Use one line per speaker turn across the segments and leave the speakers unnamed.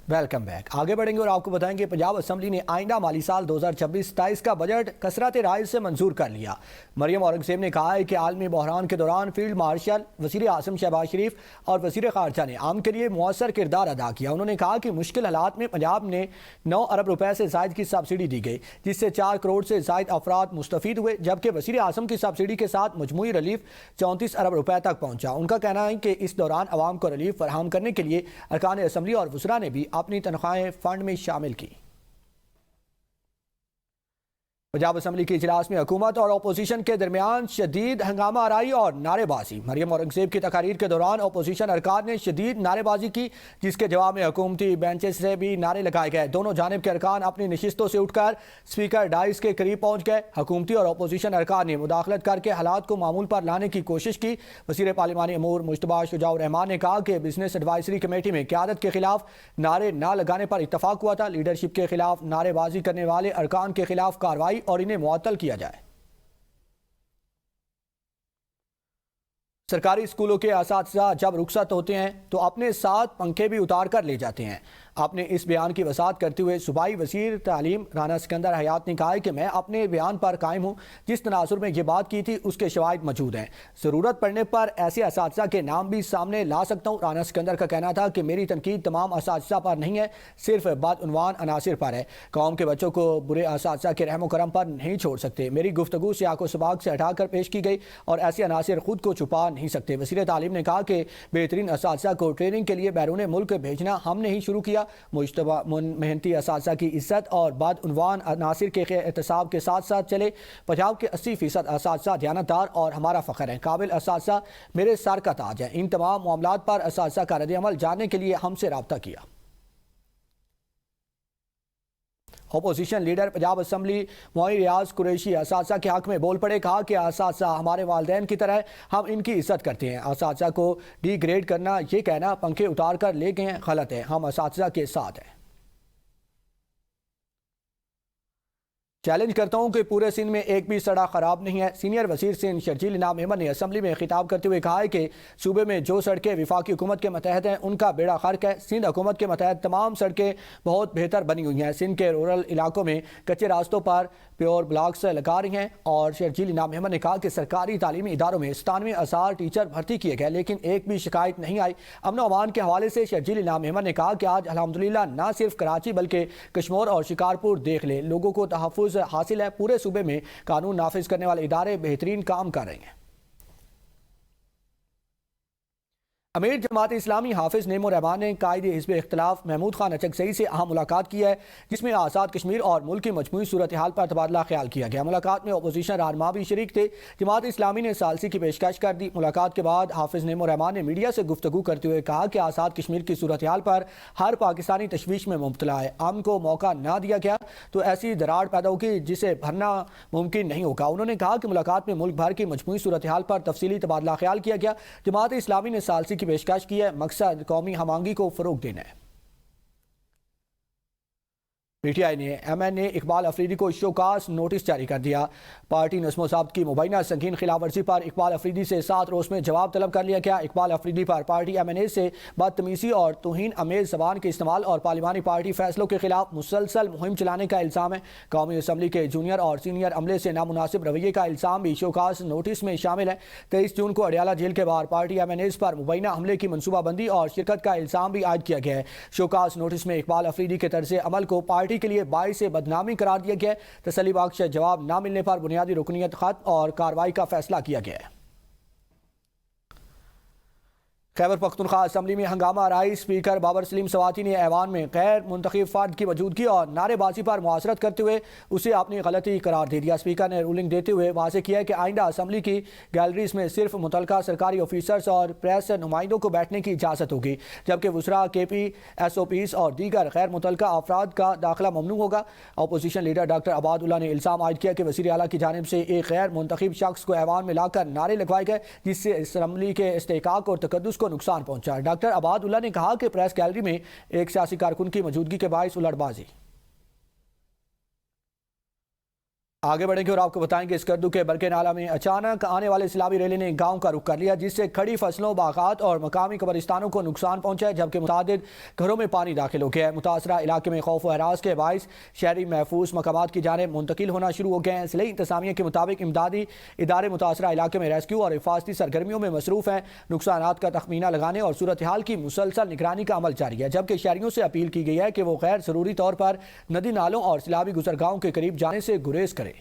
Welcome back. آگے بڑھیں گے اور آپ کو بتائیں گے پنجاب اسمبلی نے آئندہ مالی سال 2026-27 کا بجٹ کثرت رائے سے منظور کر لیا۔ مریم اورنگزیب نے کہا ہے کہ عالمی بحران کے دوران فیلڈ مارشل وزیر اعظم شہباز شریف اور وزیر خارجہ نے عام کے لیے مؤثر کردار ادا کیا۔ انہوں نے کہا کہ مشکل حالات میں پنجاب نے 9 ارب روپے سے زائد کی سبسڈی دی گئی، جس سے 4 کروڑ سے زائد افراد مستفید ہوئے، جبکہ وزیر اعظم کی سبسڈی کے ساتھ مجموعی ریلیف 34 ارب روپے تک پہنچا۔ ان کا کہنا ہے کہ اس دوران عوام کو ریلیف فراہم کرنے کے لیے ارکان اسمبلی اور وزراء نے بھی اپنی تنخواہیں فنڈ میں شامل کی۔ پنجاب اسمبلی کے اجلاس میں حکومت اور اپوزیشن کے درمیان شدید ہنگامہ آرائی اور نعرے بازی۔ مریم اورنگزیب کی تقاریر کے دوران اپوزیشن ارکان نے شدید نعرے بازی کی، جس کے جواب میں حکومتی بینچز سے بھی نعرے لگائے گئے۔ دونوں جانب کے ارکان اپنی نشستوں سے اٹھ کر اسپیکر ڈائس کے قریب پہنچ گئے۔ حکومتی اور اپوزیشن ارکان نے مداخلت کر کے حالات کو معمول پر لانے کی کوشش کی۔ وزیر پارلیمانی امور مجتبیٰ شجاع الرحمان نے کہا کہ بزنس ایڈوائزری کمیٹی میں قیادت کے خلاف نعرے نہ لگانے پر اتفاق ہوا تھا۔ لیڈرشپ کے خلاف نعرے بازی کرنے والے ارکان کے خلاف کارروائی اور انہیں معطل کیا جائے۔ سرکاری اسکولوں کے اساتذہ جب رخصت ہوتے ہیں تو اپنے ساتھ پنکھے بھی اتار کر لے جاتے ہیں۔ اپنے اس بیان کی وضاحت کرتے ہوئے صوبائی وزیر تعلیم رانا سکندر حیات نے کہا ہے کہ میں اپنے بیان پر قائم ہوں، جس تناظر میں یہ بات کی تھی اس کے شواہد موجود ہیں، ضرورت پڑنے پر ایسے اساتذہ کے نام بھی سامنے لا سکتا ہوں۔ رانا سکندر کا کہنا تھا کہ میری تنقید تمام اساتذہ پر نہیں ہے، صرف بدعنوان عناصر پر ہے۔ قوم کے بچوں کو برے اساتذہ کے رحم و کرم پر نہیں چھوڑ سکتے۔ میری گفتگو سیاق و سباق سے ہٹا کر پیش کی گئی اور ایسے عناصر خود کو چھپا نہیں سکتے۔ وزیر تعلیم نے کہا کہ بہترین اساتذہ کو ٹریننگ کے لیے بیرون ملک بھیجنا ہم نے ہی شروع کیا۔ مجتبیٰ محنتی اساتذہ کی عزت اور بدعنوان عناصر کے احتساب کے ساتھ ساتھ چلے۔ پنجاب کے 80% اساتذہ دیانتدار اور ہمارا فخر ہیں۔ قابل اساتذہ میرے سر کا تاج ہیں۔ ان تمام معاملات پر اساتذہ کا رد عمل جاننے کے لیے ہم سے رابطہ کیا۔ اپوزیشن لیڈر پنجاب اسمبلی معین ریاض قریشی اساتذہ کے حق میں بول پڑے، کہا کہ اساتذہ ہمارے والدین کی طرح ہیں، ہم ان کی عزت کرتے ہیں۔ اساتذہ کو ڈی گریڈ کرنا، یہ کہنا پنکھے اتار کر لے گئے ہیں، غلط ہے۔ ہم اساتذہ کے ساتھ ہیں۔ چیلنج کرتا ہوں کہ پورے سندھ میں ایک بھی سڑک خراب نہیں ہے۔ سینئر وزیر سندھ شرجیل انعام احمد نے اسمبلی میں خطاب کرتے ہوئے کہا ہے کہ صوبے میں جو سڑکیں وفاقی حکومت کے متحد ہیں ان کا بیڑا غرق ہے۔ سندھ حکومت کے متحد تمام سڑکیں بہت بہتر بنی ہوئی ہیں۔ سندھ کے رورل علاقوں میں کچے راستوں پر پیور بلاکس لگا رہی ہیں۔ اور شرجیل انعام احمد نے کہا کہ سرکاری تعلیمی اداروں میں 97,000 ٹیچر بھرتی کیے گئے، لیکن ایک بھی شکایت نہیں آئی۔ امن و امان کے حوالے سے شرجیل انعام احمد نے کہا کہ آج الحمدللہ نہ صرف کراچی بلکہ کشمور اور شکارپور دیکھ لے، لوگوں کو تحفظ حاصل ہے۔ پورے صوبے میں قانون نافذ کرنے والے ادارے بہترین کام کر رہے ہیں۔ امیر جماعت اسلامی حافظ نعیم الرحمان نے قائد حزب اختلاف محمود خان اچکزئی سے اہم ملاقات کی ہے، جس میں آزاد کشمیر اور ملک کی مجموعی صورتحال پر تبادلہ خیال کیا گیا۔ ملاقات میں اپوزیشن رہنما بھی شریک تھے۔ جماعت اسلامی نے ثالثی کی پیشکش کر دی۔ ملاقات کے بعد حافظ نعیم الرحمان نے میڈیا سے گفتگو کرتے ہوئے کہا کہ آزاد کشمیر کی صورتحال پر ہر پاکستانی تشویش میں مبتلا ہے۔ ہم کو موقع نہ دیا گیا تو ایسی دراڑ پیدا ہوگی جسے بھرنا ممکن نہیں ہوگا۔ انہوں نے کہا کہ ملاقات میں ملک بھر کی مجموعی صورتحال پر تفصیلی تبادلہ خیال کیا گیا۔ جماعت اسلامی نے ثالثی کی پیشکش کی ہے، مقصد قومی ہم آہنگی کو فروغ دینا ہے۔ پی ٹی آئی نے ایم این اے اقبال افریدی کو شوکاز نوٹس جاری کر دیا۔ پارٹی نظم و ضبط کی مبینہ سنگین خلاف ورزی پر اقبال افریدی سے 7 روز میں جواب طلب کر لیا گیا۔ اقبال افریدی پر پارٹی ایم این اے سے بدتمیزی اور توہین امیز زبان کے استعمال اور پارلیمانی پارٹی فیصلوں کے خلاف مسلسل مہم چلانے کا الزام ہے۔ قومی اسمبلی کے جونیئر اور سینئر عملے سے نامناسب رویے کا الزام بھی شوکاز نوٹس میں شامل ہے۔ 23 جون کو اڈیالہ جیل کے باہر پارٹی ایم این ایز پر مبینہ حملے کی منصوبہ بندی اور شرکت کا الزام بھی عائد کیا گیا ہے۔ شوکاز نوٹس میں اقبال افریدی کے طرز عمل کو پارٹی کے لیے باعث بدنامی قرار دیا گیا ہے۔ تسلی بخش جواب نہ ملنے پر بنیادی رکنیت ختم اور کارروائی کا فیصلہ کیا گیا ہے۔ خیبر پختونخوا اسمبلی میں ہنگامہ آرائی۔ اسپیکر بابر سلیم سواتی نے ایوان میں غیر منتخب فرد کی موجودگی اور نعرے بازی پر معذرت کرتے ہوئے اسے اپنی غلطی قرار دے دیا۔ اسپیکر نے رولنگ دیتے ہوئے واضح کیا کہ آئندہ اسمبلی کی گیلریز میں صرف متعلقہ سرکاری آفیسرز اور پریس نمائندوں کو بیٹھنے کی اجازت ہوگی، جبکہ وزراء، کے پی ایس او پیز اور دیگر غیر متعلقہ افراد کا داخلہ ممنوع ہوگا۔ اپوزیشن لیڈر ڈاکٹر عباد اللہ نے الزام عائد کیا کہ وزیر اعلیٰ کی جانب سے ایک غیر منتخب شخص کو ایوان میں لا کر نعرے لگوائے گئے، جس سے اسمبلی کے استحقاق اور تقدس کو نقصان پہنچا۔ ڈاکٹر عباد اللہ نے کہا کہ پریس گیلری میں ایک سیاسی کارکن کی موجودگی کے باعث الٹ بازی آگے بڑھیں گے اور آپ کو بتائیں گے اسکردو کے برکے نالہ میں اچانک آنے والے سیلابی ریلے نے گاؤں کا رخ کر لیا، جس سے کھڑی فصلوں، باغات اور مقامی قبرستانوں کو نقصان پہنچا ہے، جبکہ متعدد گھروں میں پانی داخل ہو گیا ہے۔ متاثرہ علاقے میں خوف و ہراس کے باعث شہری محفوظ مقامات کی جانب منتقل ہونا شروع ہو گئے ہیں۔ ضلعی انتظامیہ کے مطابق امدادی ادارے متاثرہ علاقے میں ریسکیو اور حفاظتی سرگرمیوں میں مصروف ہیں۔ نقصانات کا تخمینہ لگانے اور صورتحال کی مسلسل نگرانی کا عمل جاری ہے، جبکہ شہریوں سے اپیل کی گئی ہے کہ وہ غیر ضروری طور پر ندی نالوں اور سیلابی گزرگاہوں کے قریب جانے سے گریز کریں۔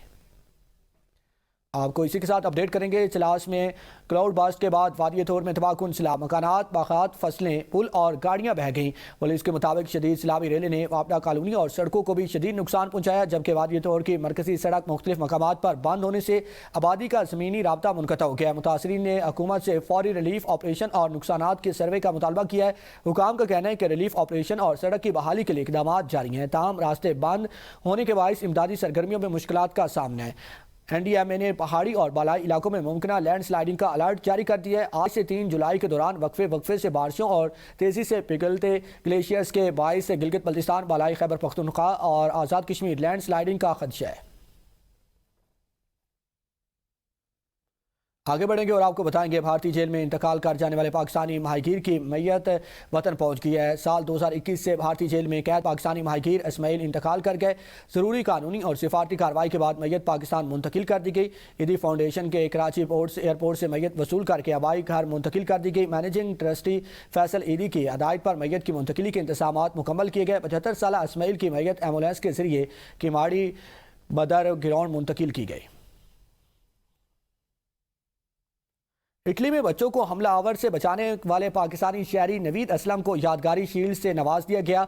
آپ کو اسی کے ساتھ اپڈیٹ کریں گے۔ چلاس میں کلاؤڈ باسٹ کے بعد وادی تھور میں تباہ کن سیلاب، مکانات، باغات، فصلیں، پل اور گاڑیاں بہہ گئیں۔ پولیس کے مطابق شدید سیلابی ریلے نے واپڈا کالونی اور سڑکوں کو بھی شدید نقصان پہنچایا، جبکہ وادی تھور کی مرکزی سڑک مختلف مقامات پر بند ہونے سے آبادی کا زمینی رابطہ منقطع ہو گیا۔ متاثرین نے حکومت سے فوری ریلیف آپریشن اور نقصانات کے سروے کا مطالبہ کیا ہے۔ حکام کا کہنا ہے کہ ریلیف آپریشن اور سڑک کی بحالی کے لیے اقدامات جاری ہیں، تاہم راستے بند ہونے کے باعث امدادی سرگرمیوں میں مشکلات کا سامنا ہے۔ این ڈی ایم اے نے پہاڑی اور بالائی علاقوں میں ممکنہ لینڈ سلائیڈنگ کا الرٹ جاری کر دیا ہے۔ آج سے 3 جولائی کے دوران وقفے سے بارشوں اور تیزی سے پگھلتے گلیشیئرز کے باعث گلگت بلتستان، بالائی خیبر پختونخوا اور آزاد کشمیر لینڈ سلائیڈنگ کا خدشہ ہے۔ آگے بڑھیں گے اور آپ کو بتائیں گے بھارتی جیل میں انتقال کر جانے والے پاکستانی ماہی گیر کی میت وطن پہنچ گئی ہے۔ سال 2021 سے بھارتی جیل میں قید پاکستانی ماہی گیر اسماعیل انتقال کر گئے۔ ضروری قانونی اور سفارتی کارروائی کے بعد میت پاکستان منتقل کر دی گئی۔ ایدی فاؤنڈیشن کے کراچی ایئرپورٹ سے میت وصول کر کے آبائی گھر منتقل کر دی گئی۔ مینیجنگ ٹرسٹی فیصل ایدی کی ہدایت پر میت کی منتقلی کے انتظامات مکمل کیے گئے۔ 75 سالہ اسماعیل کی میت ایمبولینس کے ذریعے کیماڑی بدر گراؤنڈ منتقل کی گئی۔ اٹلی میں بچوں کو حملہ آور سے بچانے والے پاکستانی شہری نوید اسلم کو یادگاری شیلڈ سے نواز دیا گیا۔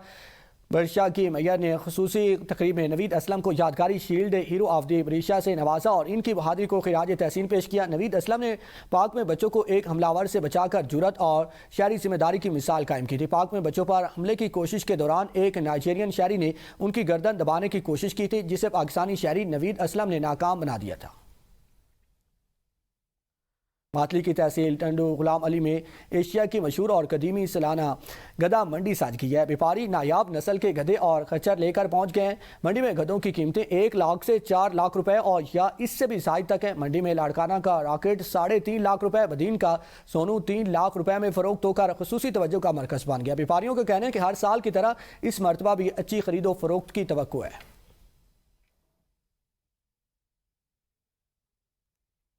برشا کی میئر نے خصوصی تقریب میں نوید اسلم کو یادگاری شیلڈ ہیرو آف دی بریشا سے نوازا اور ان کی بہادری کو خراج تحسین پیش کیا۔ نوید اسلم نے پاک میں بچوں کو ایک حملہ آور سے بچا کر جرأت اور شہری ذمہ داری کی مثال قائم کی تھی۔ پاک میں بچوں پر حملے کی کوشش کے دوران ایک نائجیرین شہری نے ان کی گردن دبانے کی کوشش کی تھی، جسے پاکستانی شہری نوید اسلم نے ناکام بنا دیا تھا۔ ماتلی کی تحصیل ٹنڈو غلام علی میں ایشیا کی مشہور اور قدیمی سالانہ گدھا منڈی سج گئی ہے۔ بیپاری نایاب نسل کے گدھے اور خچر لے کر پہنچ گئے ہیں۔ منڈی میں گدھوں کی قیمتیں 1 لاکھ سے 4 لاکھ روپے اور یا اس سے بھی زائد تک ہیں۔ منڈی میں لاڑکانہ کا راکٹ 3.5 لاکھ روپے، بدین کا سونو 3 لاکھ روپے میں فروخت ہو کر خصوصی توجہ کا مرکز بن گیا۔ بیپاریوں کا کہنا ہے کہ ہر سال کی طرح اس مرتبہ بھی اچھی خرید و فروخت کی توقع ہے۔